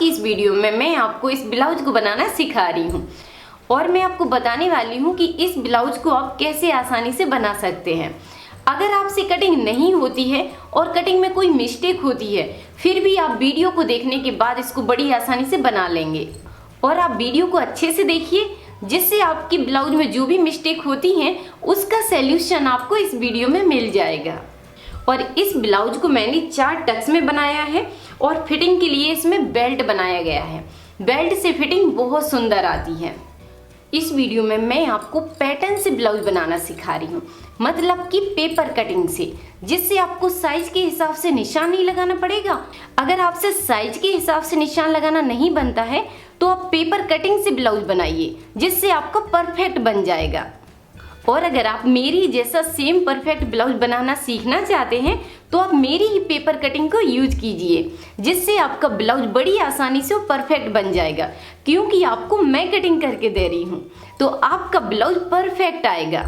की इस वीडियो में मैं आपको इस ब्लाउज को बनाना सिखा रही हूँ और मैं आपको बताने वाली हूँ कि इस ब्लाउज को आप कैसे आसानी से बना सकते हैं। अगर आपसे कटिंग नहीं होती है और कटिंग में कोई मिस्टेक होती है, फिर भी आप वीडियो को देखने के बाद इसको बड़ी आसानी से बना लेंगे। और आप वीडियो को अच्छे से देखिए, जिससे आपकी ब्लाउज में जो भी मिस्टेक होती हैं उसका सैल्यूशन आपको इस वीडियो में मिल जाएगा। और इस ब्लाउज को मैंने 4 टक्स में बनाया है और फिटिंग के लिए इसमें बेल्ट बनाया गया है। बेल्ट से फिटिंग बहुत सुंदर आती है। इस वीडियो में मैं आपको पैटर्न से ब्लाउज बनाना सिखा रही हूँ, मतलब कि पेपर कटिंग से, जिससे आपको साइज के हिसाब से निशान नहीं लगाना पड़ेगा। अगर आपसे साइज के हिसाब से निशान लगाना नहीं बनता है तो आप पेपर कटिंग से ब्लाउज बनाइए, जिससे आपका परफेक्ट बन जाएगा। और अगर आप मेरी जैसा सेम परफेक्ट ब्लाउज बनाना सीखना चाहते हैं तो आप मेरी ही पेपर कटिंग को यूज कीजिए, जिससे आपका ब्लाउज बड़ी आसानी से परफेक्ट बन जाएगा। क्योंकि आपको मैं कटिंग करके दे रही हूँ तो आपका ब्लाउज परफेक्ट आएगा।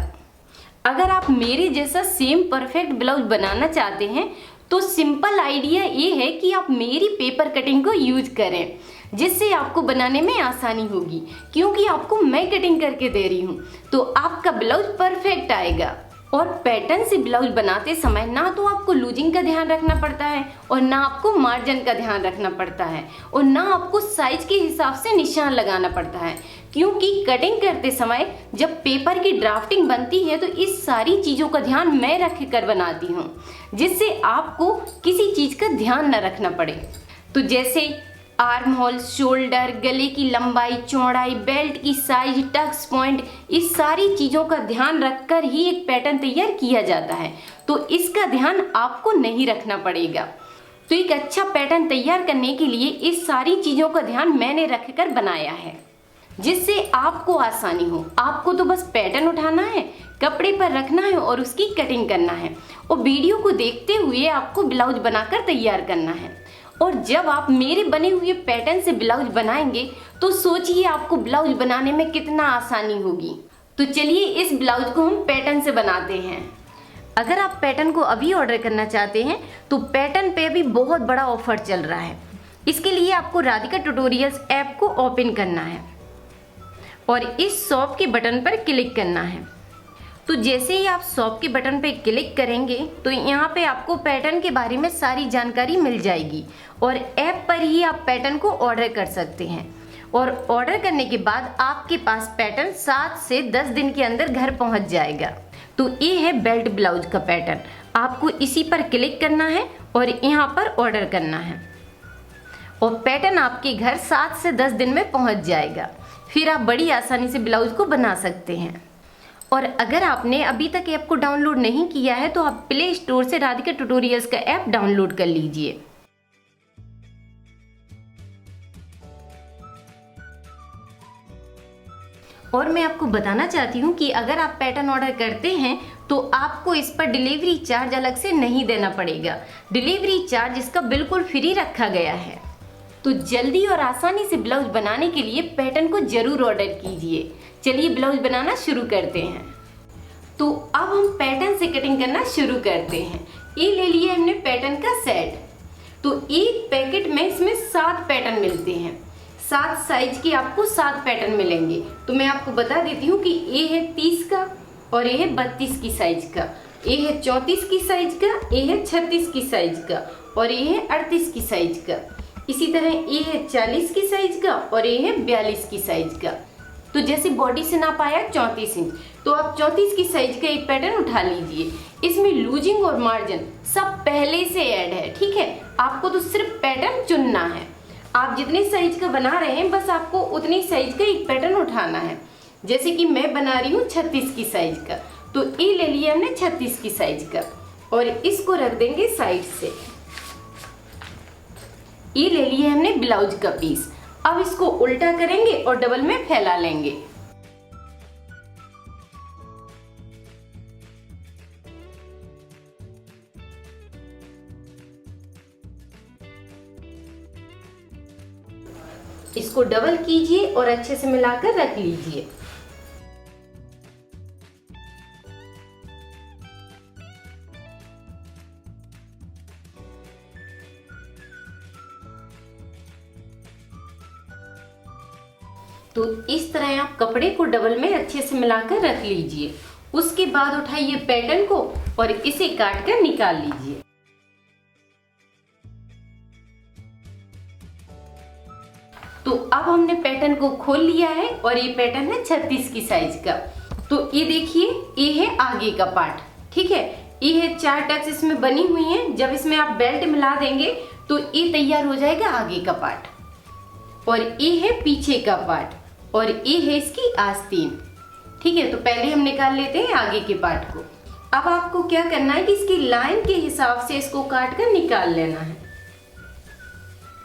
अगर आप मेरे जैसा सेम परफेक्ट ब्लाउज बनाना चाहते हैं तो सिंपल आइडिया ये है कि आप मेरी पेपर कटिंग को यूज करें, जिससे आपको बनाने में आसानी होगी। क्योंकि आपको मैं कटिंग करके दे रही हूँ तो आपका ब्लाउज परफेक्ट आएगा। और पैटर्न से ब्लाउज बनाते समय ना तो आपको लूजिंग का ध्यान रखना पड़ता है और ना आपको मार्जिन का ध्यान रखना पड़ता है और ना आपको साइज के हिसाब से निशान लगाना पड़ता है। क्योंकि कटिंग करते समय जब पेपर की ड्राफ्टिंग बनती है तो इस सारी चीज़ों का ध्यान मैं रख कर बनाती हूँ, जिससे आपको किसी चीज़ का ध्यान न रखना पड़े। तो जैसे आर्म होल, शोल्डर, गले की लंबाई, चौड़ाई, बेल्ट की साइज, टक्स पॉइंट, इस सारी चीज़ों का ध्यान रखकर ही एक पैटर्न तैयार किया जाता है। तो इसका ध्यान आपको नहीं रखना पड़ेगा। तो एक अच्छा पैटर्न तैयार करने के लिए इस सारी चीज़ों का ध्यान मैंने रखकर बनाया है, जिससे आपको आसानी हो। आपको तो बस पैटर्न उठाना है, कपड़े पर रखना है और उसकी कटिंग करना है और वीडियो को देखते हुए आपको ब्लाउज बनाकर तैयार करना है। और जब आप मेरे बने हुए पैटर्न से ब्लाउज बनाएंगे तो सोचिए आपको ब्लाउज बनाने में कितना आसानी होगी। तो चलिए इस ब्लाउज को हम पैटर्न से बनाते हैं। अगर आप पैटर्न को अभी ऑर्डर करना चाहते हैं तो पैटर्न पे भी बहुत बड़ा ऑफर चल रहा है। इसके लिए आपको राधिका ट्यूटोरियल्स ऐप को ओपन करना है और इस शॉप के बटन पर क्लिक करना है। तो जैसे ही आप शॉप के बटन पे क्लिक करेंगे तो यहाँ पे आपको पैटर्न के बारे में सारी जानकारी मिल जाएगी और ऐप पर ही आप पैटर्न को ऑर्डर कर सकते हैं। और ऑर्डर करने के बाद आपके पास पैटर्न 7 से 10 दिन के अंदर घर पहुँच जाएगा। तो ये है बेल्ट ब्लाउज का पैटर्न। आपको इसी पर क्लिक करना है और यहाँ पर ऑर्डर करना है और पैटर्न आपके घर 7 से 10 दिन में पहुँच जाएगा। फिर आप बड़ी आसानी से ब्लाउज को बना सकते हैं। और अगर आपने अभी तक ऐप को डाउनलोड नहीं किया है तो आप प्ले स्टोर से राधिका ट्यूटोरियल्स का ऐप डाउनलोड कर लीजिए। और मैं आपको बताना चाहती हूँ कि अगर आप पैटर्न ऑर्डर करते हैं तो आपको इस पर डिलीवरी चार्ज अलग से नहीं देना पड़ेगा। डिलीवरी चार्ज इसका बिल्कुल फ्री रखा गया है। तो जल्दी और आसानी से ब्लाउज बनाने के लिए पैटर्न को जरूर ऑर्डर कीजिए। चलिए ब्लाउज बनाना शुरू करते हैं। तो अब हम पैटर्न से कटिंग करना शुरू करते हैं। ये ले लिए हमने पैटर्न का सेट। तो एक पैकेट में इसमें 7 पैटर्न मिलते हैं। 7 साइज के आपको 7 पैटर्न मिलेंगे। तो मैं आपको बता देती हूँ कि ये है 30 का और ये है 32 की साइज का, ये है 34 की साइज का, ये है 36 की साइज का और ये है 38 की साइज का। इसी तरह ये है 40 की साइज का और ये है 42 की साइज का। तो जैसे बॉडी से नाप आया 34 इंच, तो आप 34 की साइज का एक पैटर्न उठा लीजिए। इसमें लूजिंग और मार्जिन सब पहले से ऐड है, ठीक है। आपको तो सिर्फ पैटर्न चुनना है। आप जितने साइज का बना रहे हैं बस आपको उतनी साइज का एक पैटर्न उठाना है। जैसे कि मैं बना रही हूँ 36 की साइज का, तो ये ले लिया हमने 36 की साइज का और इसको रख देंगे साइड से। ये ले लिया हमने ब्लाउज का पीस। अब इसको उल्टा करेंगे और डबल में फैला लेंगे। इसको डबल कीजिए और अच्छे से मिलाकर रख लीजिए। तो इस तरह आप कपड़े को डबल में अच्छे से मिलाकर रख लीजिए। उसके बाद उठाइए पैटर्न को और इसे काट कर निकाल लीजिए। तो अब हमने पैटर्न को खोल लिया है और ये पैटर्न है 36 की साइज का। तो ये देखिए, ये है आगे का पार्ट, ठीक है। ये है 4 टक्स इसमें बनी हुई हैं। जब इसमें आप बेल्ट मिला देंगे तो ये तैयार हो जाएगा आगे का पार्ट। और ये है पीछे का पार्ट और ये है इसकी आस्तीन, ठीक है। तो पहले हम निकाल लेते हैं आगे के पार्ट को। अब आपको क्या करना है कि इसकी लाइन के हिसाब से इसको काट कर निकाल लेना है।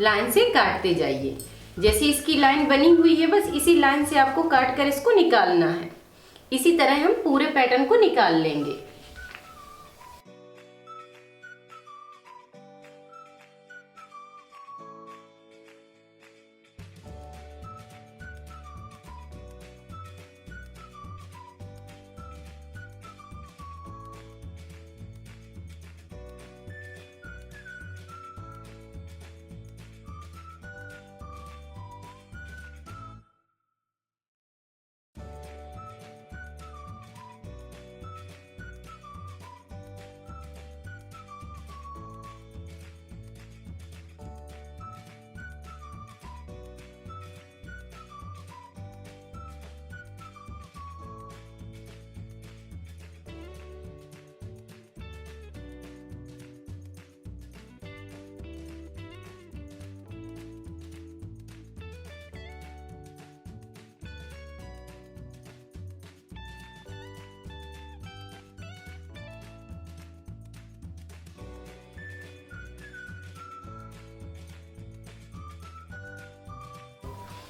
लाइन से काटते जाइए, जैसे इसकी लाइन बनी हुई है बस इसी लाइन से आपको काट कर इसको निकालना है। इसी तरह हम पूरे पैटर्न को निकाल लेंगे।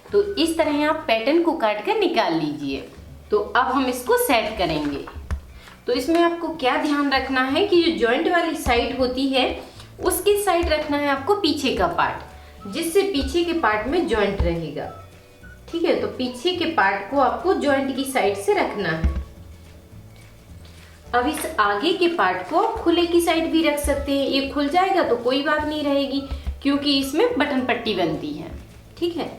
तो इस तरह आप पैटर्न को काट कर निकाल लीजिए। तो अब हम इसको सेट करेंगे। तो इसमें आपको क्या ध्यान रखना है कि जो जॉइंट वाली साइड होती है उसकी साइड रखना है आपको पीछे का पार्ट, जिससे पीछे के पार्ट में जॉइंट रहेगा, ठीक है। तो पीछे के पार्ट को आपको जॉइंट की साइड से रखना है। अब इस आगे के पार्ट को आप खुले की साइड भी रख सकते हैं। ये खुल जाएगा तो कोई बात नहीं रहेगी क्योंकि इसमें बटन पट्टी बनती है, ठीक है।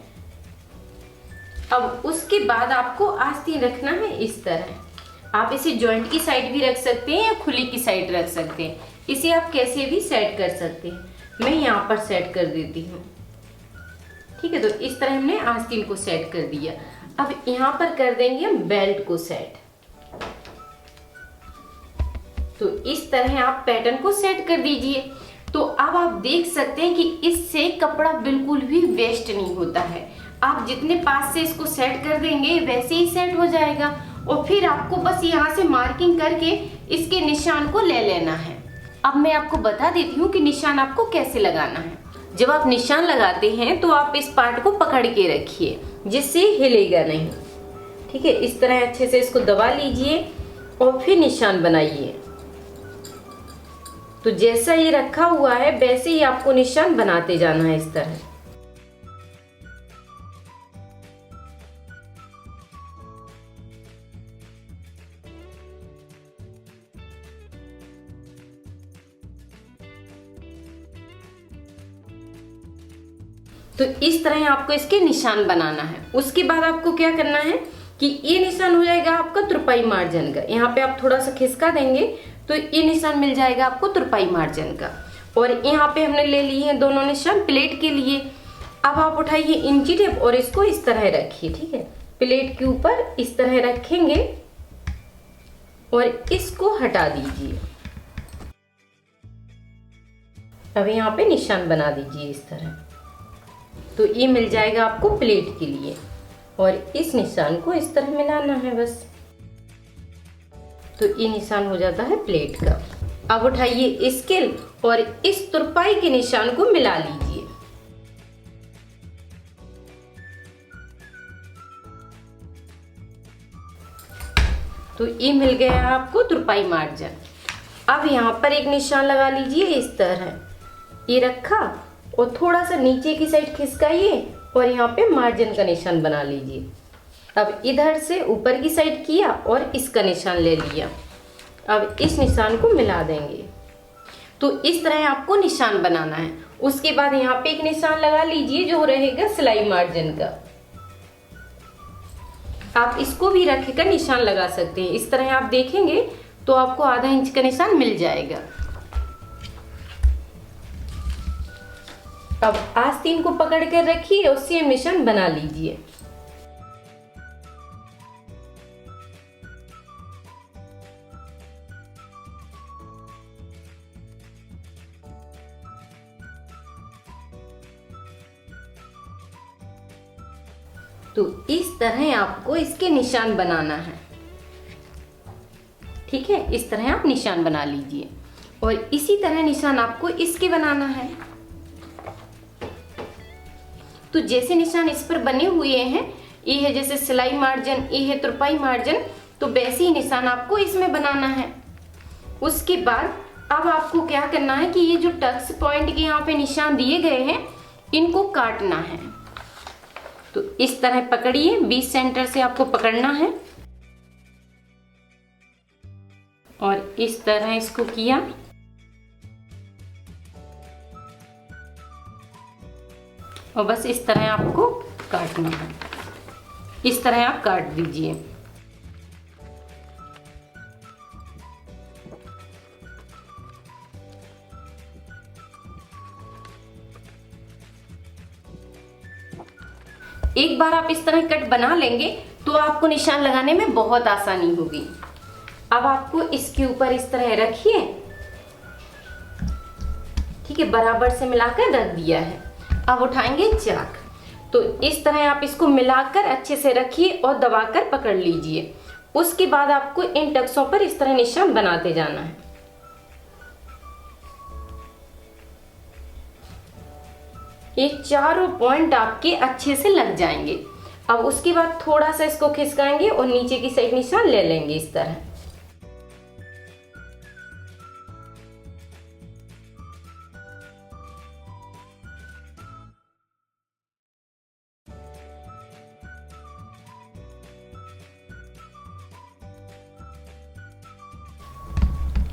अब उसके बाद आपको आस्तीन रखना है इस तरह। आप इसे जॉइंट की साइड भी रख सकते हैं या खुली की साइड रख सकते हैं। इसे आप कैसे भी सेट कर सकते हैं। मैं यहाँ पर सेट कर देती हूँ, ठीक है। तो इस तरह हमने आस्तीन को सेट कर दिया। अब यहाँ पर कर देंगे हम बेल्ट को सेट। तो इस तरह आप पैटर्न को सेट कर दीजिए। तो अब आप देख सकते हैं कि इससे कपड़ा बिल्कुल भी वेस्ट नहीं होता है। आप जितने पास से इसको सेट कर देंगे वैसे ही सेट हो जाएगा। और फिर आपको बस यहाँ से मार्किंग करके इसके निशान को ले लेना है। अब मैं आपको बता देती हूँ कि निशान आपको कैसे लगाना है। जब आप निशान लगाते हैं तो आप इस पार्ट को पकड़ के रखिए जिससे हिलेगा नहीं, ठीक है। इस तरह अच्छे से इसको दबा लीजिए और फिर निशान बनाइए। तो जैसा ये रखा हुआ है वैसे ही आपको निशान बनाते जाना है इस तरह। तो इस तरह आपको इसके निशान बनाना है। उसके बाद आपको क्या करना है कि ये निशान हो जाएगा आपका तुरपाई मार्जिन का। यहाँ पे आप थोड़ा सा खिसका देंगे तो ये निशान मिल जाएगा आपको तुरपाई मार्जिन का। और यहाँ पे हमने ले लिए हैं दोनों निशान प्लेट के लिए। अब आप उठाइए इंची टेप और इसको इस तरह रखिए, ठीक है। प्लेट के ऊपर इस तरह रखेंगे और इसको हटा दीजिए। अब यहाँ पे निशान बना दीजिए इस तरह। तो ये मिल जाएगा आपको प्लेट के लिए और इस निशान को इस तरह मिलाना है बस। तो ये निशान हो जाता है प्लेट का। अब उठाइए स्केल और इस तुरपाई के निशान को मिला लीजिए। तो ये मिल गया आपको तुरपाई मार्जिन। अब यहाँ पर एक निशान लगा लीजिए इस तरह। ये रखा और थोड़ा सा नीचे की साइड खिसकाइए और यहाँ पे मार्जिन का निशान बना लीजिए। अब इधर से ऊपर की साइड किया और इसका निशान ले लिया। अब इस निशान को मिला देंगे। तो इस तरह आपको निशान बनाना है। उसके बाद यहाँ पे एक निशान लगा लीजिए जो रहेगा सिलाई मार्जिन का। आप इसको भी रख कर निशान लगा सकते हैं। इस तरह आप देखेंगे तो आपको आधा इंच का निशान मिल जाएगा। अब आस्तीन को पकड़ कर रखिए और सेम निशान बना लीजिए। तो इस तरह आपको इसके निशान बनाना है, ठीक है। इस तरह आप निशान बना लीजिए और इसी तरह निशान आपको इसके बनाना है। तो जैसे निशान इस पर बने हुए हैं, ये है जैसे सिलाई मार्जिन, ये है तुरपाई मार्जिन, तो वैसे ही निशान आपको इसमें बनाना है। उसके बाद अब आपको क्या करना है कि ये जो टक्स पॉइंट के यहाँ पे निशान दिए गए हैं, इनको काटना है। तो इस तरह पकड़िए, 20 सेंटर से आपको पकड़ना है और इस तरह इसको किया। और बस इस तरह आपको काटना है। इस तरह आप काट दीजिए। एक बार आप इस तरह कट बना लेंगे तो आपको निशान लगाने में बहुत आसानी होगी। अब आपको इसके ऊपर इस तरह रखिए, ठीक है, बराबर से मिलाकर रख दिया है। अब उठाएंगे चाक, तो इस तरह आप इसको मिलाकर अच्छे से रखिए और दबाकर पकड़ लीजिए। उसके बाद आपको इन टक्सों पर इस तरह निशान बनाते जाना है। ये चारों पॉइंट आपके अच्छे से लग जाएंगे। अब उसके बाद थोड़ा सा इसको खिसकाएंगे और नीचे की साइड निशान ले लेंगे इस तरह।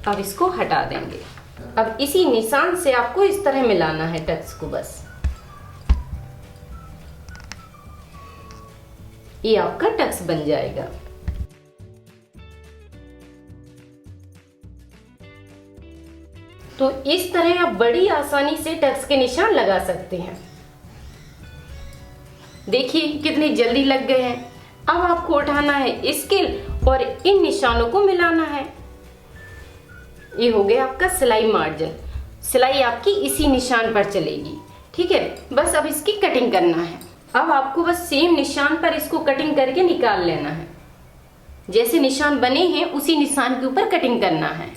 अब इसको हटा देंगे। अब इसी निशान से आपको इस तरह मिलाना है टक्स को। बस ये आपका टक्स बन जाएगा। तो इस तरह आप बड़ी आसानी से टक्स के निशान लगा सकते हैं। देखिए कितने जल्दी लग गए हैं। अब आपको उठाना है स्केल और इन निशानों को मिलाना है। ये हो गया आपका सिलाई मार्जिन। सिलाई आपकी इसी निशान पर चलेगी, ठीक है। बस अब इसकी कटिंग करना है। अब आपको बस सेम निशान पर इसको कटिंग करके निकाल लेना है। जैसे निशान बने हैं उसी निशान के ऊपर कटिंग करना है।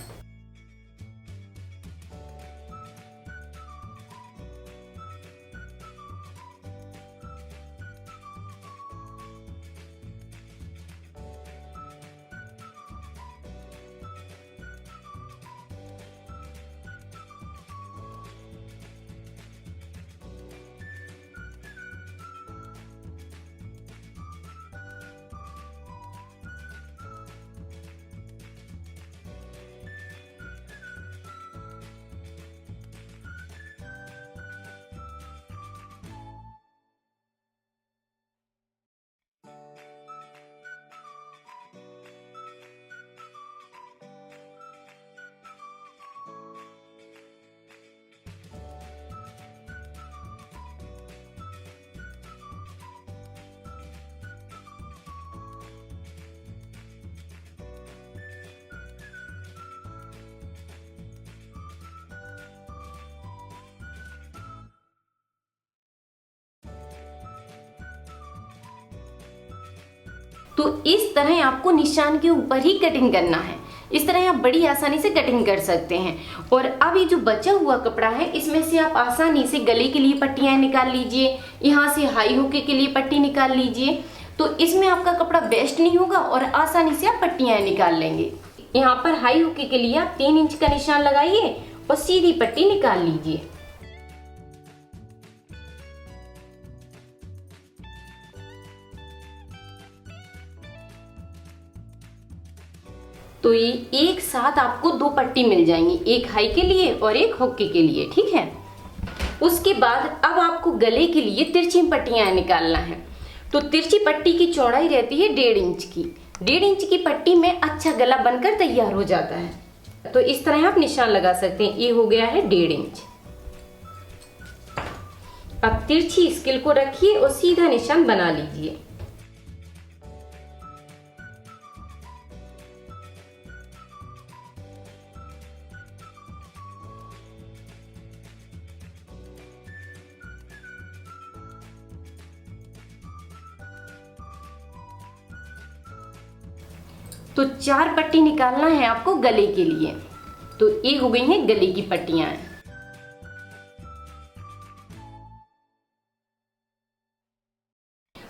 तो इस तरह आपको निशान के ऊपर ही कटिंग करना है। इस तरह आप बड़ी आसानी से कटिंग कर सकते हैं। और अब ये जो बचा हुआ कपड़ा है, इसमें से आप आसानी से गले के लिए पट्टियां निकाल लीजिए, यहाँ से हाई हुक के लिए पट्टी निकाल लीजिए। तो इसमें आपका कपड़ा वेस्ट नहीं होगा और आसानी से आप पट्टियां निकाल लेंगे। यहाँ पर हाई हुक के लिए आप 3 इंच का निशान लगाइए और सीधी पट्टी निकाल लीजिए। तो ये एक साथ आपको 2 पट्टी मिल जाएंगी, एक हाई के लिए और एक हुक्के के लिए, ठीक है। उसके बाद अब आपको गले के लिए तिरछी पट्टियां निकालना है। तो तिरछी पट्टी की चौड़ाई रहती है 1.5 इंच की। 1.5 इंच की पट्टी में अच्छा गला बनकर तैयार हो जाता है। तो इस तरह आप निशान लगा सकते हैं। ये हो गया है 1.5 इंच। अब तिरछी स्केल को रखिए और सीधा निशान बना लीजिए। तो 4 पट्टी निकालना है आपको गले के लिए। तो ये हो गई हैं गले की पट्टियां।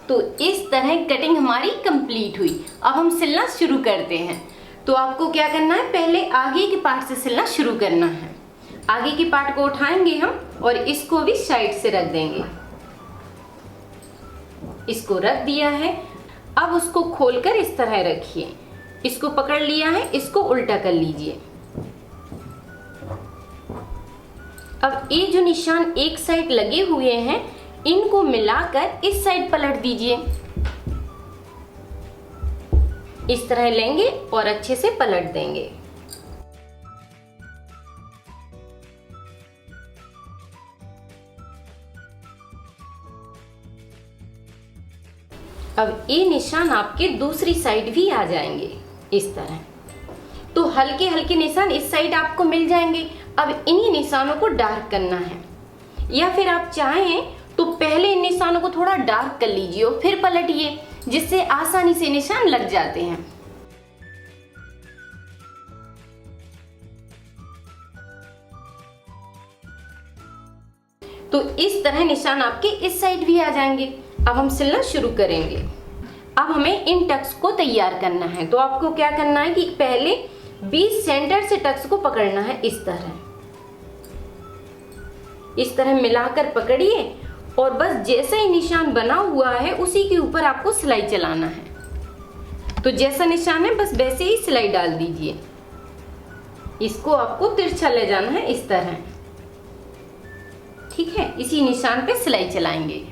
तो इस तरह कटिंग हमारी कंप्लीट हुई। अब हम सिलना शुरू करते हैं। तो आपको क्या करना है, पहले आगे के पार्ट से सिलना शुरू करना है। आगे के पार्ट को उठाएंगे हम और इसको भी साइड से रख देंगे। इसको रख दिया है। अब उसको खोलकर इस तरह रखिए। इसको पकड़ लिया है, इसको उल्टा कर लीजिए। अब ये जो निशान एक साइड लगे हुए हैं, इनको मिलाकर इस साइड पलट दीजिए। इस तरह लेंगे और अच्छे से पलट देंगे। अब ये निशान आपके दूसरी साइड भी आ जाएंगे इस तरह। तो हल्के हल्के निशान इस साइड आपको मिल जाएंगे। अब इन्हीं निशानों को डार्क करना है, या फिर आप चाहें तो पहले इन निशानों को थोड़ा डार्क कर लीजिए और फिर पलटिए, जिससे आसानी से निशान लग जाते हैं। तो इस तरह निशान आपके इस साइड भी आ जाएंगे। अब हम सिलना शुरू करेंगे। अब हमें इन टक्स को तैयार करना है। तो आपको क्या करना है कि पहले 20 सेंटर से टक्स को पकड़ना है। इस तरह मिलाकर पकड़िए और बस जैसा ही निशान बना हुआ है उसी के ऊपर आपको सिलाई चलाना है। तो जैसा निशान है बस वैसे ही सिलाई डाल दीजिए। इसको आपको तिरछा ले जाना है इस तरह, ठीक है। इसी निशान पे सिलाई चलाएंगे।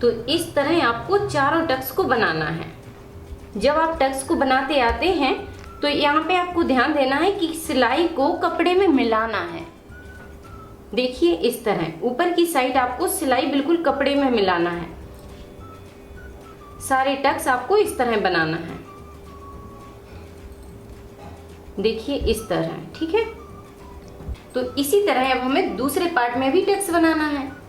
तो इस तरह आपको चारों टक्स को बनाना है। जब आप टक्स को बनाते आते हैं तो यहाँ पे आपको ध्यान देना है कि सिलाई को कपड़े में मिलाना है। देखिए इस तरह ऊपर की साइड आपको सिलाई बिल्कुल कपड़े में मिलाना है। सारे टक्स आपको इस तरह बनाना है। देखिए इस तरह, ठीक है। तो इसी तरह अब हमें दूसरे पार्ट में भी टक्स बनाना है।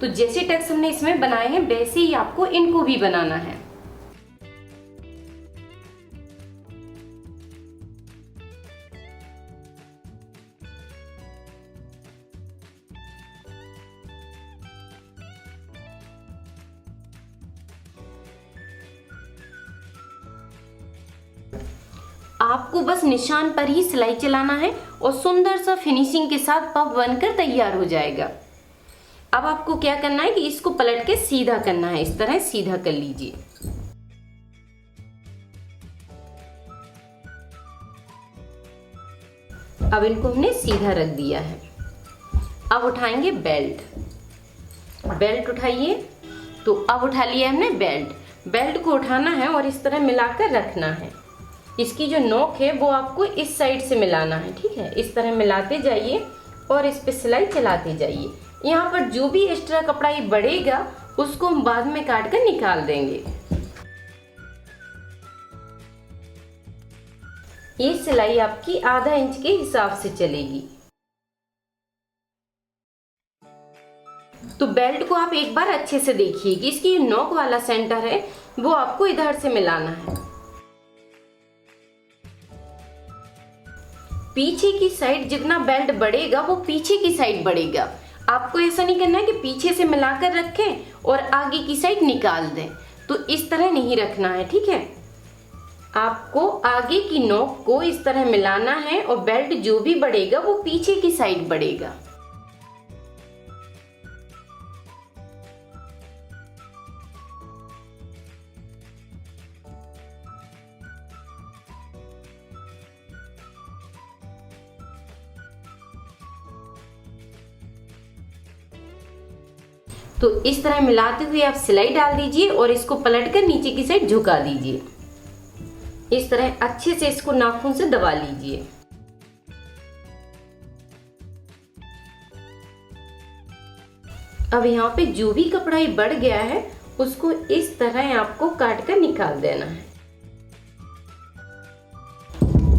तो जैसे टक्स हमने इसमें बनाए हैं वैसे ही आपको इनको भी बनाना है। आपको बस निशान पर ही सिलाई चलाना है और सुंदर सा फिनिशिंग के साथ पफ बनकर तैयार हो जाएगा। अब आपको क्या करना है कि इसको पलट के सीधा करना है। इस तरह सीधा कर लीजिए। अब इनको हमने सीधा रख दिया है। अब उठाएंगे बेल्ट उठाइए। तो अब उठा लिया हमने बेल्ट को उठाना है और इस तरह मिलाकर रखना है। इसकी जो नोक है वो आपको इस साइड से मिलाना है, ठीक है। इस तरह मिलाते जाइए और इस पे सिलाई चलाते जाइए। यहाँ पर जो भी एक्स्ट्रा कपड़ा ये बढ़ेगा उसको हम बाद में काट कर निकाल देंगे। ये सिलाई आपकी आधा इंच के हिसाब से चलेगी। तो बेल्ट को आप एक बार अच्छे से देखिए कि इसकी नोक वाला सेंटर है वो आपको इधर से मिलाना है। पीछे की साइड जितना बेल्ट बढ़ेगा वो पीछे की साइड बढ़ेगा। आपको ऐसा नहीं करना है कि पीछे से मिलाकर रखें और आगे की साइड निकाल दें, तो इस तरह नहीं रखना है, ठीक है। आपको आगे की नोक को इस तरह मिलाना है और बेल्ट जो भी बढ़ेगा वो पीछे की साइड बढ़ेगा। तो इस तरह मिलाते हुए आप सिलाई डाल दीजिए और इसको पलटकर नीचे की साइड झुका दीजिए। इस तरह अच्छे से इसको नाखून से दबा लीजिए। अब यहाँ पे जो भी कपड़ा ये बढ़ गया है उसको इस तरह आपको काट कर निकाल देना है।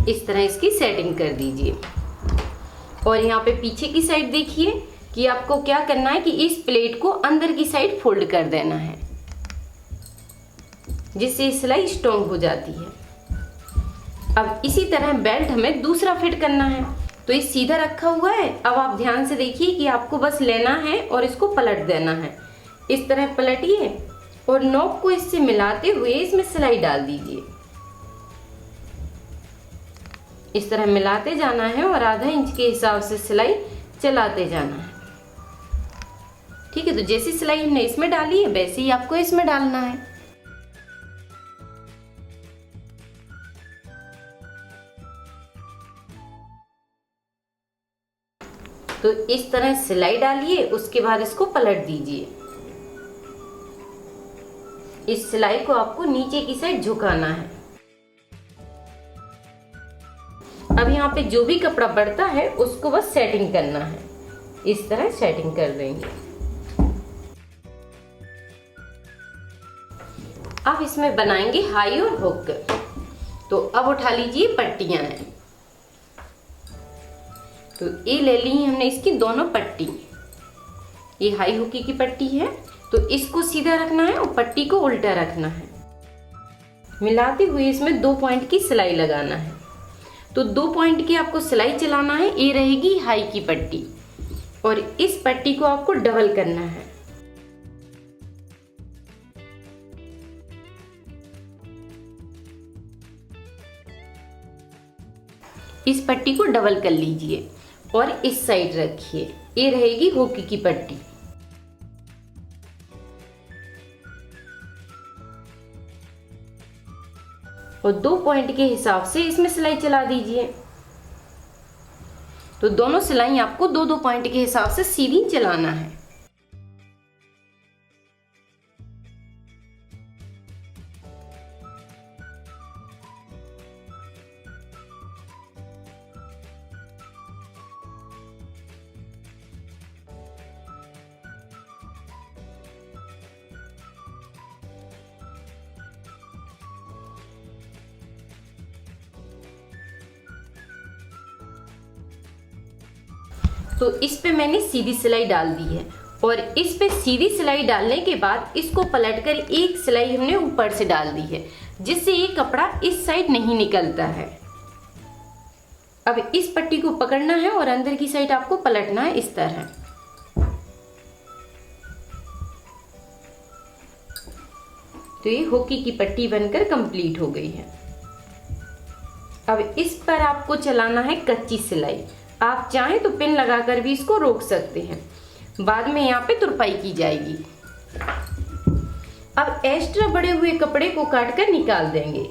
इस तरह इसकी सेटिंग कर दीजिए। और यहाँ पे पीछे की साइड देखिए कि आपको क्या करना है कि इस प्लेट को अंदर की साइड फोल्ड कर देना है, जिससे सिलाई स्ट्रॉन्ग हो जाती है। अब इसी तरह बेल्ट हमें दूसरा फिट करना है। तो ये सीधा रखा हुआ है। अब आप ध्यान से देखिए कि आपको बस लेना है और इसको पलट देना है। इस तरह पलटिए और नोक को इससे मिलाते हुए इसमें सिलाई डाल दीजिए। इस तरह मिलाते जाना है और आधा इंच के हिसाब से सिलाई चलाते जाना है, ठीक है। तो जैसी सिलाई हमने इसमें डाली है वैसे ही आपको इसमें डालना है। तो इस तरह सिलाई डालिए, उसके बाद इसको पलट दीजिए। इस सिलाई को आपको नीचे की साइड झुकाना है। अब यहाँ पे जो भी कपड़ा बढ़ता है उसको बस सेटिंग करना है। इस तरह सेटिंग कर देंगे। अब इसमें बनाएंगे हाई और हुक। तो अब उठा लीजिए पट्टियां हैं। तो ये ले ली हमने इसकी दोनों पट्टी। ये हाई हुकी की पट्टी है, तो इसको सीधा रखना है और पट्टी को उल्टा रखना है। मिलाते हुए इसमें 2 पॉइंट की सिलाई लगाना है। तो 2 पॉइंट की आपको सिलाई चलाना है। ये रहेगी हाई की पट्टी और इस पट्टी को आपको डबल करना है। इस पट्टी को डबल कर लीजिए और इस साइड रखिए। ये रहेगी हुक की पट्टी। और 2 पॉइंट के हिसाब से इसमें सिलाई चला दीजिए। तो दोनों सिलाई आपको 2-2 पॉइंट के हिसाब से सीधी चलाना है। तो इस पे मैंने सीधी सिलाई डाल दी है और इस पे सीधी सिलाई डालने के बाद इसको पलटकर एक सिलाई हमने ऊपर से डाल दी है, जिससे ये कपड़ा इस साइड नहीं निकलता है। अब इस पट्टी को पकड़ना है और अंदर की साइड आपको पलटना है इस तरह। तो ये हुकी की पट्टी बनकर कंप्लीट हो गई है। अब इस पर आपको चलाना है कच्ची सिलाई। आप चाहें तो पिन लगाकर भी इसको रोक सकते हैं, बाद में यहाँ पे तुरपाई की जाएगी। अब एक्स्ट्रा बड़े हुए कपड़े को काटकर निकाल देंगे।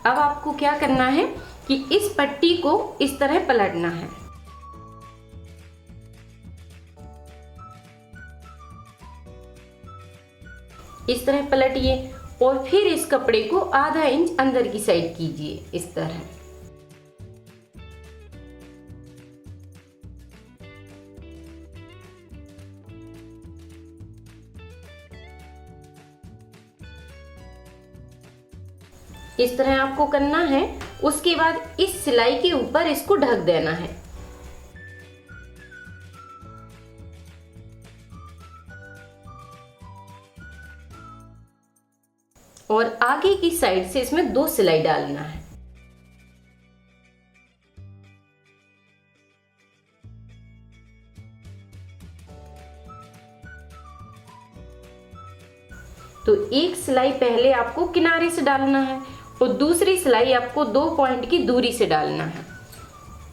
अब आपको क्या करना है कि इस पट्टी को इस तरह पलटना है। इस तरह पलटिए और फिर इस कपड़े को आधा इंच अंदर की साइड कीजिए इस तरह। इस तरह आपको करना है। उसके बाद इस सिलाई के ऊपर इसको ढक देना है। और आगे की साइड से इसमें 2 सिलाई डालना है। तो एक सिलाई पहले आपको किनारे से डालना है और दूसरी सिलाई आपको 2 पॉइंट की दूरी से डालना है।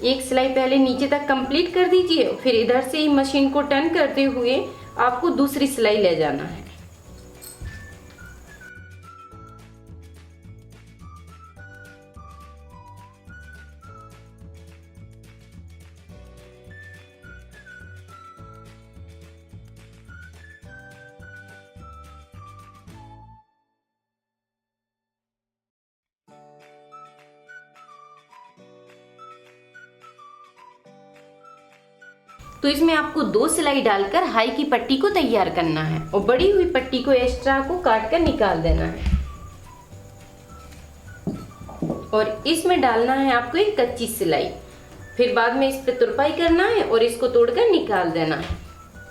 एक सिलाई पहले नीचे तक कंप्लीट कर दीजिए, फिर इधर से ही मशीन को टर्न करते हुए आपको दूसरी सिलाई ले जाना है। तो इसमें आपको 2 सिलाई डालकर हाई की पट्टी को तैयार करना है और बड़ी हुई पट्टी को एक्स्ट्रा को काट कर निकाल देना है। और इसमें डालना है आपको एक कच्ची सिलाई, फिर बाद में इस पे तुरपाई करना है और इसको तोड़कर निकाल देना है।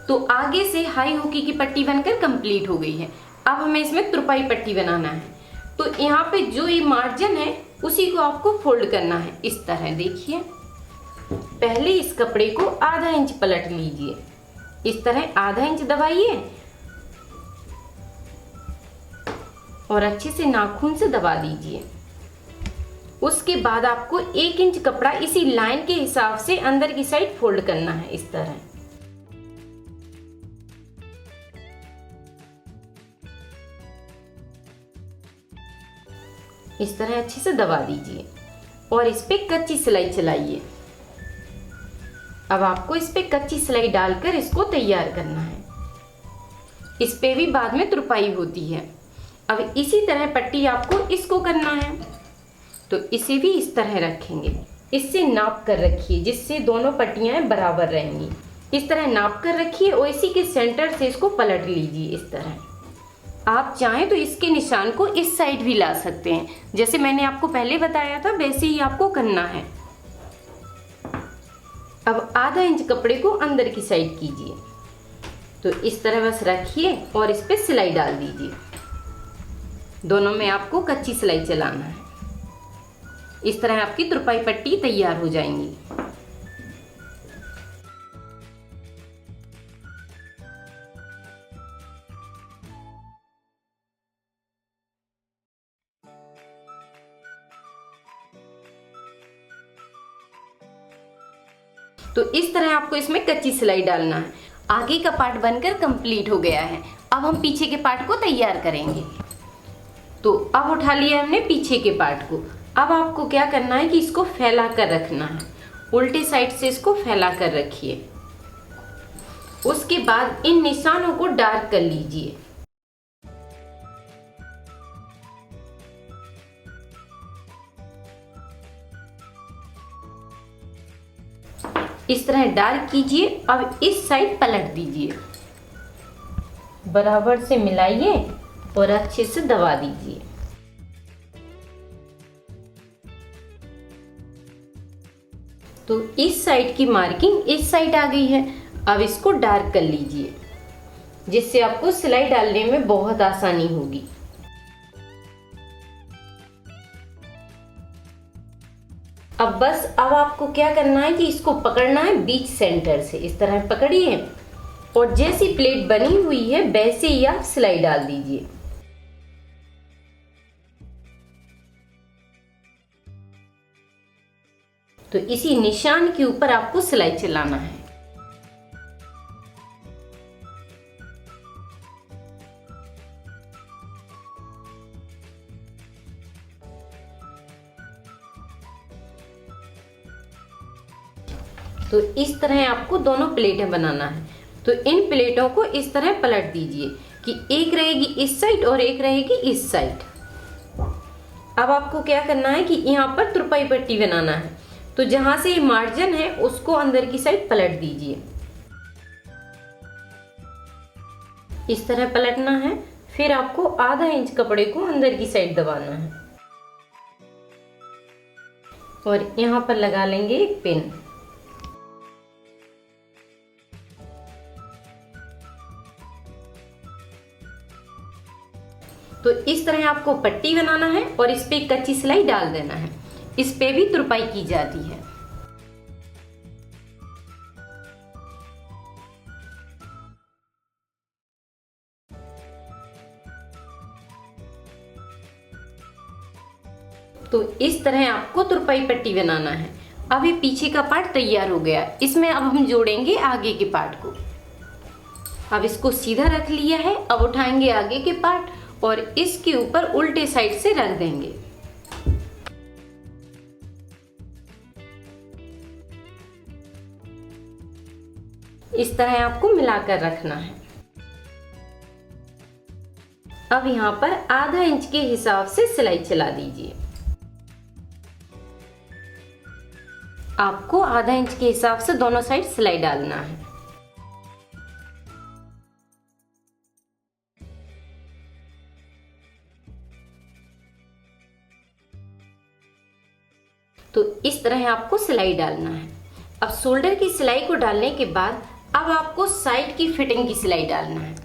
तो आगे से हाई हुकी की पट्टी बनकर कंप्लीट हो गई है। अब हमें इसमें तुरपाई पट्टी बनाना है। तो यहाँ पे जो ये मार्जिन है उसी को आपको फोल्ड करना है इस तरह। देखिए, पहले इस कपड़े को आधा इंच पलट लीजिए, इस तरह आधा इंच दबाइए और अच्छे से नाखून से दबा दीजिए। उसके बाद आपको 1 इंच कपड़ा इसी लाइन के हिसाब से अंदर की साइड फोल्ड करना है इस तरह। इस तरह अच्छे से दबा दीजिए और इस पे कच्ची सिलाई चलाइए। अब आपको इस पे कच्ची सिलाई डालकर इसको तैयार करना है। इस पे भी बाद में तुरपाई होती है। अब इसी तरह पट्टी आपको इसको करना है। तो इसे भी इस तरह रखेंगे, इससे नाप कर रखिए जिससे दोनों पट्टियां बराबर रहेंगी। इस तरह नाप कर रखिए और इसी के सेंटर से इसको पलट लीजिए इस तरह। आप चाहें तो इसके निशान को इस साइड भी ला सकते हैं, जैसे मैंने आपको पहले बताया था वैसे ही आपको करना है। अब आधा इंच कपड़े को अंदर की साइड कीजिए। तो इस तरह बस रखिए और इस पे सिलाई डाल दीजिए। दोनों में आपको कच्ची सिलाई चलाना है। इस तरह आपकी तुरपाई पट्टी तैयार हो जाएंगी। तो इस तरह आपको इसमें कच्ची सिलाई डालना है। आगे का पार्ट बनकर कंप्लीट हो गया है। अब हम पीछे के पार्ट को तैयार करेंगे। तो अब उठा लिया हमने पीछे के पार्ट को। अब आपको क्या करना है कि इसको फैला कर रखना है। उल्टे साइड से इसको फैला कर रखिए। उसके बाद इन निशानों को डार्क कर लीजिए। इस तरह डार्क कीजिए। अब इस साइड पलट दीजिए, बराबर से मिलाइए और अच्छे से दबा दीजिए। तो इस साइड की मार्किंग इस साइड आ गई है। अब इसको डार्क कर लीजिए जिससे आपको सिलाई डालने में बहुत आसानी होगी। अब बस अब आपको क्या करना है कि इसको पकड़ना है बीच सेंटर से। इस तरह पकड़िए और जैसी प्लेट बनी हुई है वैसे ही आप सिलाई डाल दीजिए। तो इसी निशान के ऊपर आपको सिलाई चलाना है। तो इस तरह आपको दोनों प्लेटें बनाना है। तो इन प्लेटों को इस तरह पलट दीजिए कि एक रहेगी इस साइड और एक रहेगी इस साइड। अब आपको क्या करना है कि यहाँ पर तुरपाई पट्टी बनाना है। तो जहां से ये मार्जिन है उसको अंदर की साइड पलट दीजिए। इस तरह पलटना है। फिर आपको आधा इंच कपड़े को अंदर की साइड दबाना है और यहाँ पर लगा लेंगे एक पिन। तो इस तरह आपको पट्टी बनाना है और इस पे कच्ची सिलाई डाल देना है। इस पे भी तुरपाई की जाती है। तो इस तरह आपको तुरपाई पट्टी बनाना है। अब ये पीछे का पार्ट तैयार हो गया, इसमें अब हम जोड़ेंगे आगे के पार्ट को। अब इसको सीधा रख लिया है, अब उठाएंगे आगे के पार्ट और इसके ऊपर उल्टे साइड से रख देंगे। इस तरह आपको मिलाकर रखना है। अब यहाँ पर आधा इंच के हिसाब से सिलाई चला दीजिए। आपको आधा इंच के हिसाब से दोनों साइड सिलाई डालना है। तो इस तरह आपको सिलाई डालना है। अब शोल्डर की सिलाई को डालने के बाद अब आपको साइड की फिटिंग की सिलाई डालना है।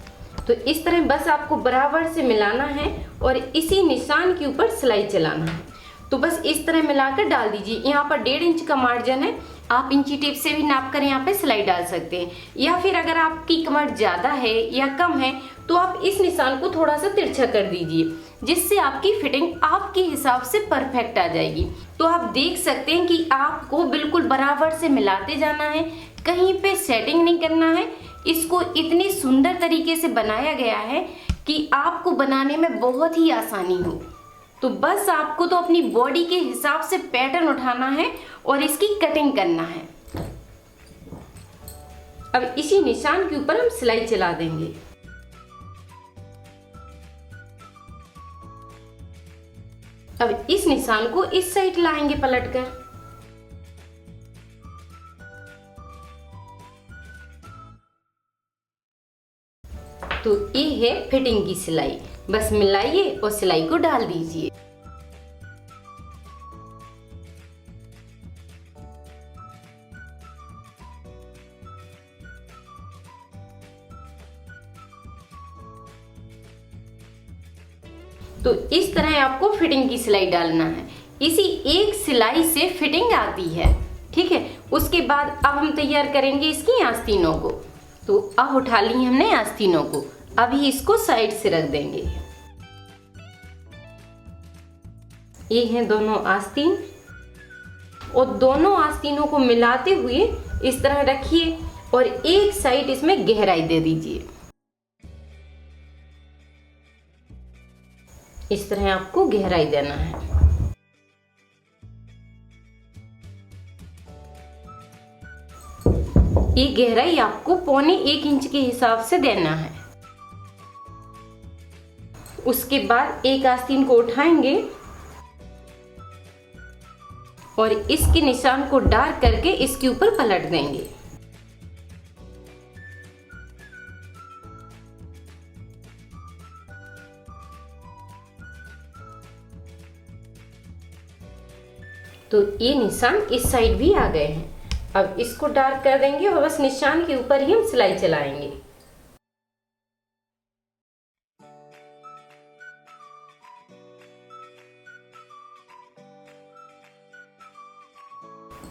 तो इस तरह बस आपको बराबर से मिलाना है और इसी निशान के ऊपर सिलाई चलाना है। तो बस इस तरह मिलाकर डाल दीजिए। यहाँ पर 1.5 इंच का मार्जिन है, आप इंची टेप से भी नाप कर यहाँ पे सिलाई डाल सकते हैं, या फिर अगर आपकी कमर ज़्यादा है या कम है तो आप इस निशान को थोड़ा सा तिरछा कर दीजिए, जिससे आपकी फिटिंग आपके हिसाब से परफेक्ट आ जाएगी। तो आप देख सकते हैं कि आपको बिल्कुल बराबर से मिलाते जाना है, कहीं पे सेटिंग नहीं करना है। इसको इतनी सुंदर तरीके से बनाया गया है कि आपको बनाने में बहुत ही आसानी हो। तो बस आपको तो अपनी बॉडी के हिसाब से पैटर्न उठाना है और इसकी कटिंग करना है। अब इसी निशान के ऊपर हम सिलाई चला देंगे। अब इस निशान को इस साइड लाएंगे पलटकर। तो ये है फिटिंग की सिलाई। बस मिलाइए और सिलाई को डाल दीजिए। तो इस तरह आपको फिटिंग की सिलाई डालना है। इसी एक सिलाई से फिटिंग आती है, ठीक है। उसके बाद अब हम तैयार करेंगे इसकी आस्तीनों को। तो अब उठा ली हमने आस्तीनों को, अभी इसको साइड से रख देंगे। ये हैं दोनों आस्तीन और दोनों आस्तीनों को मिलाते हुए इस तरह रखिए और एक साइड इसमें गहराई दे दीजिए। इस तरह आपको गहराई देना है। ये गहराई आपको 1.25 इंच के हिसाब से देना है। उसके बाद एक आस्तीन को उठाएंगे और इसके निशान को डार्क करके इसके ऊपर पलट देंगे। तो ये निशान इस साइड भी आ गए हैं। अब इसको डार्क कर देंगे और बस निशान के ऊपर ही हम सिलाई चलाएंगे।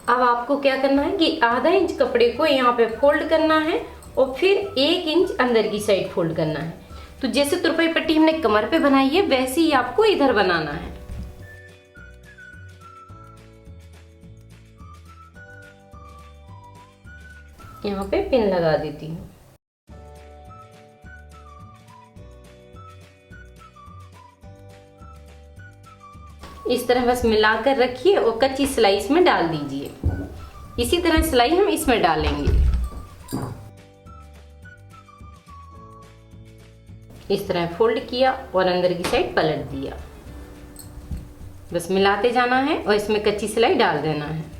अब आपको क्या करना है कि आधा इंच कपड़े को यहाँ पे फोल्ड करना है और फिर 1 इंच अंदर की साइड फोल्ड करना है। तो जैसे तुरपाई पट्टी हमने कमर पे बनाई है वैसे ही आपको इधर बनाना है। यहाँ पे पिन लगा देती हूँ। इस तरह बस मिलाकर रखिए और कच्ची सिलाई इसमें डाल दीजिए। इसी तरह सिलाई हम इसमें डालेंगे। इस तरह फोल्ड किया और अंदर की साइड पलट दिया। बस मिलाते जाना है और इसमें कच्ची सिलाई डाल देना है।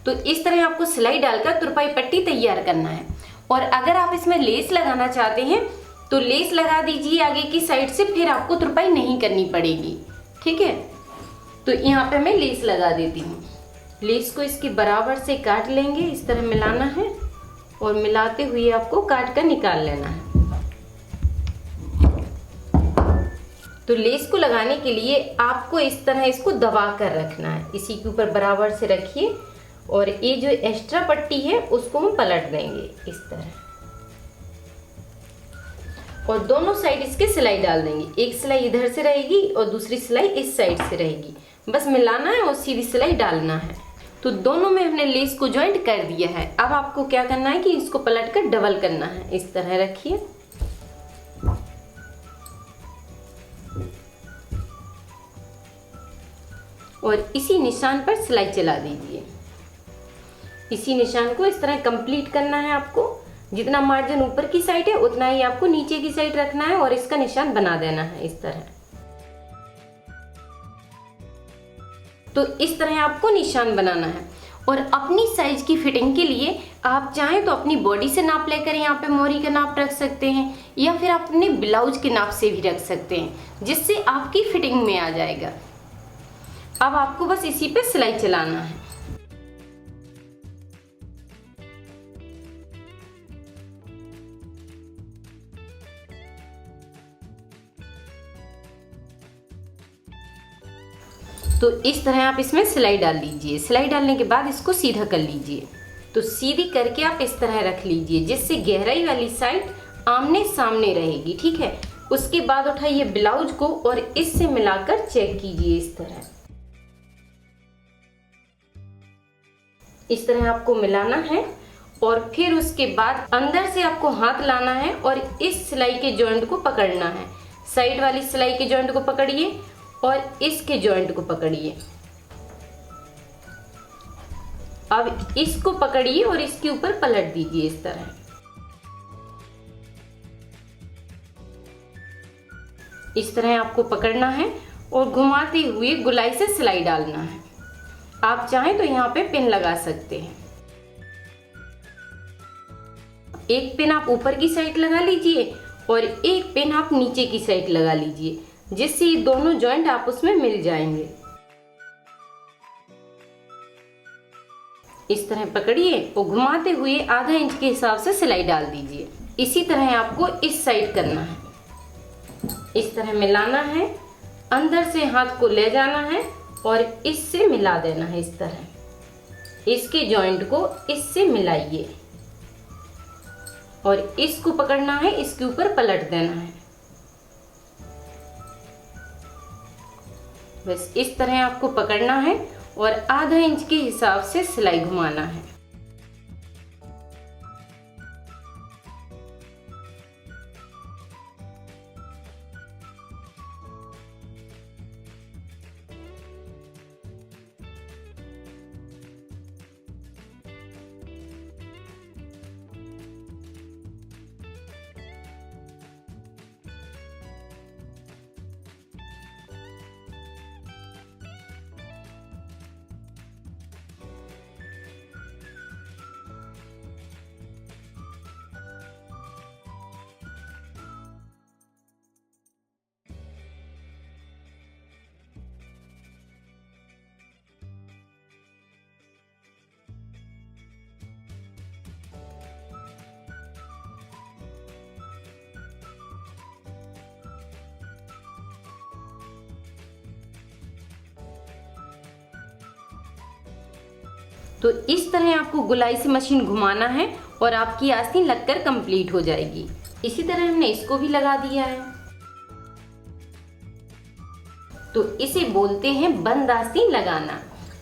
तो इस तरह आपको सिलाई डालकर तुरपाई पट्टी तैयार करना है। और अगर आप इसमें लेस लगाना चाहते हैं तो लेस लगा दीजिए आगे की साइड से, फिर आपको तुरपाई नहीं करनी पड़ेगी, ठीक है। तो यहाँ पे मैं लेस लगा देती हूँ। लेस को इसके बराबर से काट लेंगे, इस तरह मिलाना है और मिलाते हुए आपको काट कर निकाल लेना है। तो लेस को लगाने के लिए आपको इस तरह इसको दबा कर रखना है, इसी के ऊपर बराबर से रखिए और ये जो एक्स्ट्रा पट्टी है उसको हम पलट देंगे इस तरह और दोनों साइड इसके सिलाई डाल देंगे। एक सिलाई इधर से रहेगी और दूसरी सिलाई इस साइड से रहेगी, बस मिलाना है और सीधी सिलाई डालना है। तो दोनों में हमने लेस को ज्वाइंट कर दिया है। अब आपको क्या करना है कि इसको पलट कर डबल करना है, इस तरह रखिए और इसी निशान पर सिलाई चला दीजिए। इसी निशान को इस तरह कंप्लीट करना है आपको। जितना मार्जिन ऊपर की साइड है उतना ही आपको नीचे की साइड रखना है और इसका निशान बना देना है इस तरह। तो इस तरह आपको निशान बनाना है और अपनी साइज की फिटिंग के लिए आप चाहें तो अपनी बॉडी से नाप लेकर यहाँ पे मोहरी का नाप रख सकते हैं या फिर आप अपने ब्लाउज के नाप से भी रख सकते हैं, जिससे आपकी फिटिंग में आ जाएगा। अब आपको बस इसी पे सिलाई चलाना है। तो इस तरह आप इसमें सिलाई डाल लीजिए। सिलाई डालने के बाद इसको सीधा कर लीजिए। तो सीधी करके आप इस तरह रख लीजिए जिससे गहराई वाली साइड आमने सामने रहेगी, ठीक है। उसके बाद उठाइए ब्लाउज को और इससे मिलाकर चेक कीजिए इस तरह आपको मिलाना है और फिर उसके बाद अंदर से आपको हाथ लाना है और इस सिलाई के जॉइंट को पकड़ना है। साइड वाली सिलाई के जॉइंट को पकड़िए और इसके जॉइंट को पकड़िए। अब इसको पकड़िए और इसके ऊपर पलट दीजिए इस तरह। इस तरह आपको पकड़ना है और घुमाते हुए गुलाई से सिलाई डालना है। आप चाहें तो यहाँ पे पिन लगा सकते हैं। एक पिन आप ऊपर की साइड लगा लीजिए और एक पिन आप नीचे की साइड लगा लीजिए, जिससे ये दोनों जॉइंट आपस में मिल जाएंगे। इस तरह पकड़िए और घुमाते हुए आधा इंच के हिसाब से सिलाई डाल दीजिए। इसी तरह आपको इस साइड करना है। इस तरह मिलाना है, अंदर से हाथ को ले जाना है और इससे मिला देना है इस तरह। इसके जॉइंट को इससे मिलाइए और इसको पकड़ना है, इसके ऊपर पलट देना है। बस इस तरह आपको पकड़ना है और आधा इंच के हिसाब से सिलाई घुमाना है। तो इस तरह आपको गुलाई से मशीन घुमाना है और आपकी आस्तीन लगकर कंप्लीट हो जाएगी। इसी तरह हमने इसको भी लगा दिया है। तो इसे बोलते हैं बंद आस्तीन लगाना।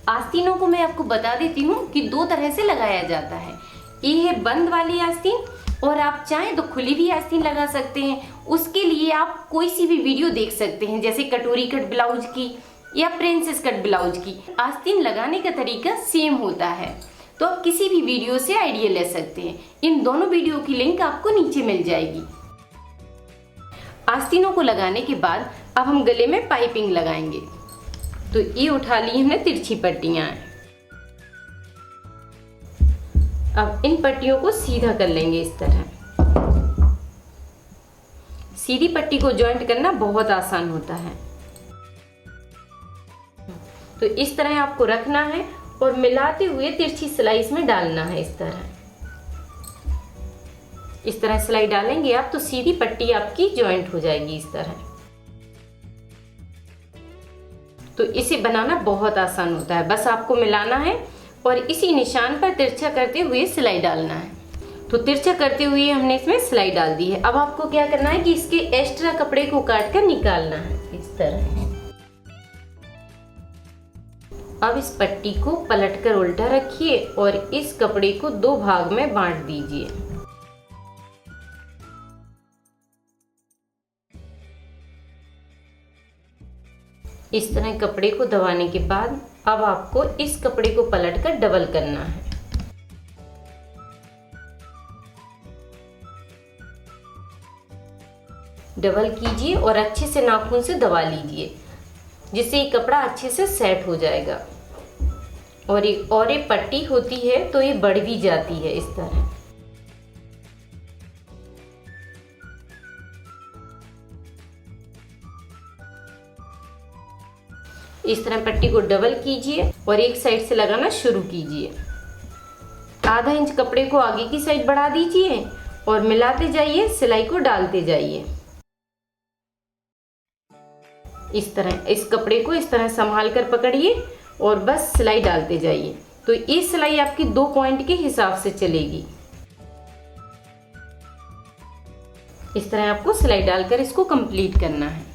आस्तीनों को मैं आपको बता देती हूँ कि दो तरह से लगाया जाता है। ये है बंद वाली आस्तीन और आप चाहें तो खुली भी आस्तीन लगा सकते हैं। उसके लिए आप कोई सी भी वीडियो देख सकते हैं, जैसे कटोरी कट ब्लाउज की या प्रिंसेस कट ब्लाउज की। आस्तीन लगाने का तरीका सेम होता है, तो आप किसी भी वीडियो से आइडिया ले सकते हैं। इन दोनों वीडियो की लिंक आपको नीचे मिल जाएगी। आस्तीनों को लगाने के बाद अब हम गले में पाइपिंग लगाएंगे। तो ये उठा ली हमने तिरछी पट्टियां। अब इन पट्टियों को सीधा कर लेंगे इस तरह। सीधी पट्टी को जॉइंट करना बहुत आसान होता है। तो इस तरह आपको रखना है और मिलाते हुए तिरछी सिलाई इसमें डालना है इस तरह। इस तरह सिलाई डालेंगे आप तो सीधी पट्टी आपकी जॉइंट हो जाएगी इस तरह। तो इसे बनाना बहुत आसान होता है, बस आपको मिलाना है और इसी निशान पर तिरछा करते हुए सिलाई डालना है। तो तिरछा करते हुए हमने इसमें सिलाई डाल दी है। अब आपको क्या करना है कि इसके एक्स्ट्रा कपड़े को काट कर निकालना है इस तरह। अब इस पट्टी को पलटकर उल्टा रखिए और इस कपड़े को 2 भाग में बांट दीजिए। इस तरह कपड़े को दबाने के बाद अब आपको इस कपड़े को पलटकर डबल करना है। डबल कीजिए और अच्छे से नाखून से दबा लीजिए, जिससे ये कपड़ा अच्छे से सेट हो जाएगा। और एक पट्टी होती है तो ये बढ़ भी जाती है इस तरह। इस तरह पट्टी को डबल कीजिए और एक साइड से लगाना शुरू कीजिए। आधा इंच कपड़े को आगे की साइड बढ़ा दीजिए और मिलाते जाइए, सिलाई को डालते जाइए। इस तरह इस कपड़े को इस तरह संभाल कर पकड़िए और बस सिलाई डालते जाइए। तो ये सिलाई आपकी 2 पॉइंट के हिसाब से चलेगी। इस तरह आपको सिलाई डालकर इसको कंप्लीट करना है।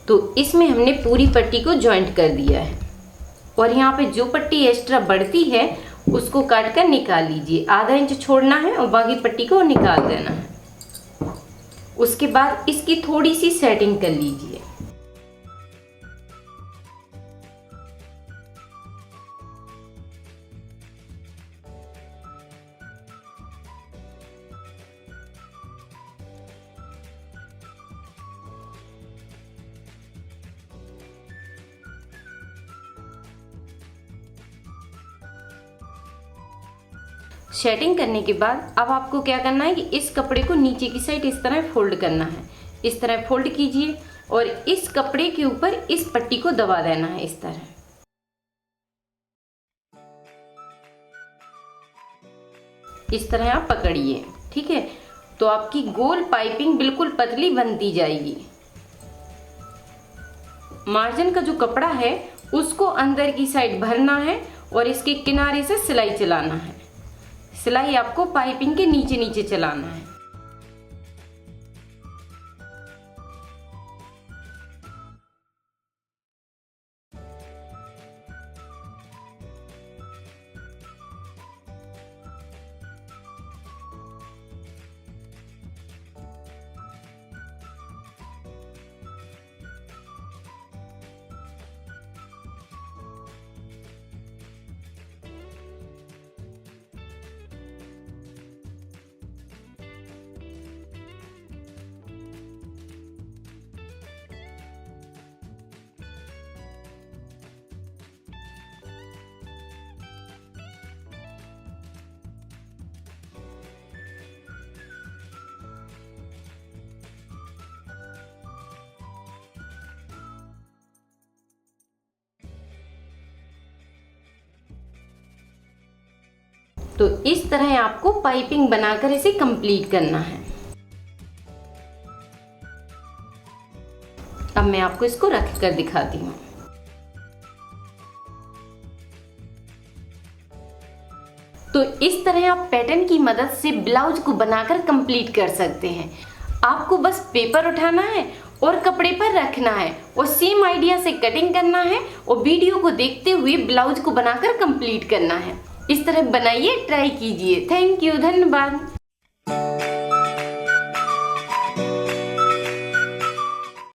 तो इसमें हमने पूरी पट्टी को जॉइंट कर दिया है और यहाँ पे जो पट्टी एक्स्ट्रा बढ़ती है उसको काट कर निकाल लीजिए। आधा इंच छोड़ना है और बाकी पट्टी को निकाल देना है। उसके बाद इसकी थोड़ी सी सेटिंग कर लीजिए। सेटिंग करने के बाद अब आपको क्या करना है कि इस कपड़े को नीचे की साइड इस तरह फोल्ड करना है। इस तरह फोल्ड कीजिए और इस कपड़े के ऊपर इस पट्टी को दबा देना है इस तरह। इस तरह आप पकड़िए, ठीक है। तो आपकी गोल पाइपिंग बिल्कुल पतली बनती जाएगी। मार्जिन का जो कपड़ा है उसको अंदर की साइड भरना है और इसके किनारे से सिलाई चलाना है। सिलाई आपको पाइपिंग के नीचे नीचे चलाना है। तो इस तरह आपको पाइपिंग बनाकर इसे कंप्लीट करना है। अब मैं आपको इसको रख कर दिखाती हूँ। तो इस तरह आप पैटर्न की मदद से ब्लाउज को बनाकर कंप्लीट कर सकते हैं। आपको बस पेपर उठाना है और कपड़े पर रखना है और सेम आइडिया से कटिंग करना है और वीडियो को देखते हुए ब्लाउज को बनाकर कंप्लीट करना है। इस तरह बनाइए, ट्राई कीजिए। थैंक यू, धन्यवाद।